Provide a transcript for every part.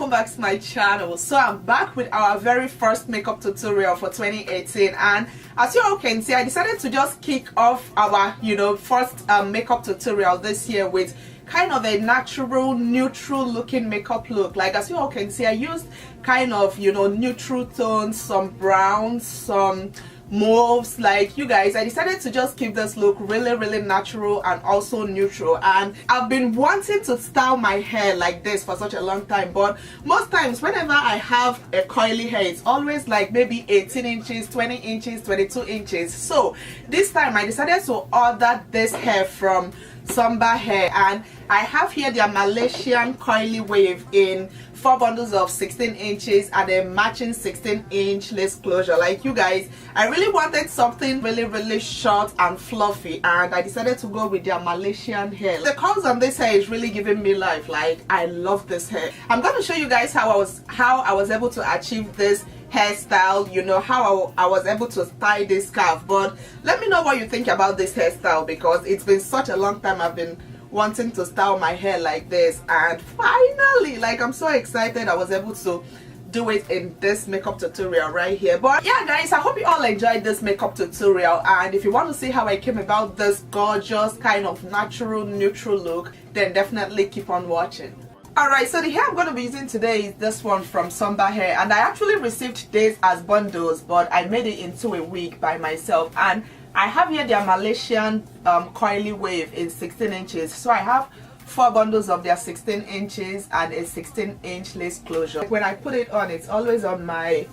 welcome back to my channel. So I'm back with our very first makeup tutorial for 2018, and as you all can see, I decided to just kick off our first makeup tutorial this year with kind of a natural neutral looking makeup look. Like as you all can see, I used kind of neutral tones, some browns, some mauves. Like you guys, I decided to just keep this look really natural and also neutral. And I've been wanting to style my hair like this for such a long time, but most times whenever I have a coily hair, it's always like maybe 18 inches, 20 inches, 22 inches. So this time I decided to order this hair from SUNBER Hair, and I have here their Malaysian coily wave in 4 bundles of 16 inches and a matching 16-inch lace closure. Like you guys, I really wanted something really short and fluffy, and I decided to go with their Malaysian hair. The curls on this hair is really giving me life. Like I love this hair. I'm going to show you guys how I was able to achieve this hairstyle, how I was able to tie this scarf. But let me know what you think about this hairstyle, because it's been such a long time I've been wanting to style my hair like this, and finally, like, I'm so excited I was able to do it in this makeup tutorial right here. But yeah guys, I hope you all enjoyed this makeup tutorial, and if you want to see how I came about this gorgeous kind of natural neutral look, then definitely keep on watching. Alright, so the hair I'm going to be using today is this one from SUNBER Hair, and I actually received this as bundles, but I made it into a wig by myself. And I have here their Malaysian coily wave in 16 inches. So I have 4 bundles of their 16 inches and a 16-inch lace closure. When I put it on, it's always on my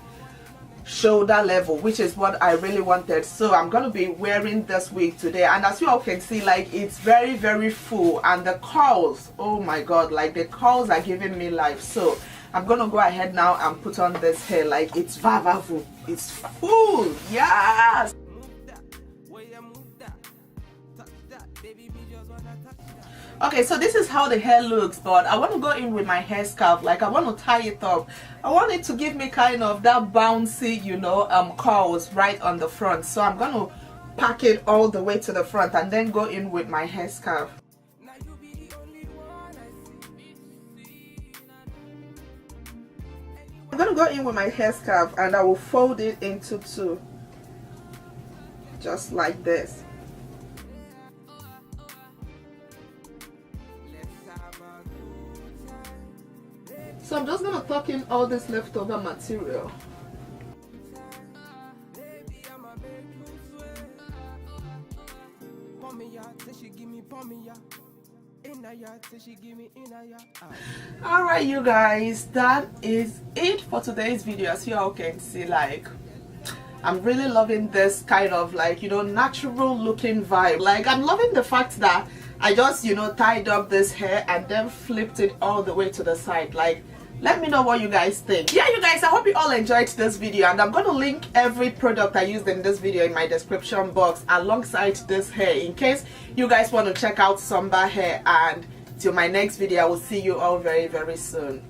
shoulder level, which is what I really wanted. So I'm going to be wearing this wig today, and as you all can see, like, it's very full, and the curls, oh my god, like the curls are giving me life. So I'm going to go ahead now and put on this hair. Like, it's vavavu, it's full, yes. Okay, so this is how the hair looks, but I want to go in with my hair scarf. Like, I want to tie it up. I want it to give me kind of that bouncy, curls right on the front. So I'm going to pack it all the way to the front and then go in with my hair scarf. I'm going to go in with my hair scarf, and I will fold it into 2, just like this. So I'm just going to tuck in all this leftover material. Alright you guys, that is it for today's video. As you all can see, like, I'm really loving this kind of like natural looking vibe. Like, I'm loving the fact that I just tied up this hair and then flipped it all the way to the side. Like, let me know what you guys think. Yeah you guys, I hope you all enjoyed this video, and I'm going to link every product I used in this video in my description box alongside this hair, in case you guys want to check out SUNBER Hair. And till my next video, I will see you all very soon.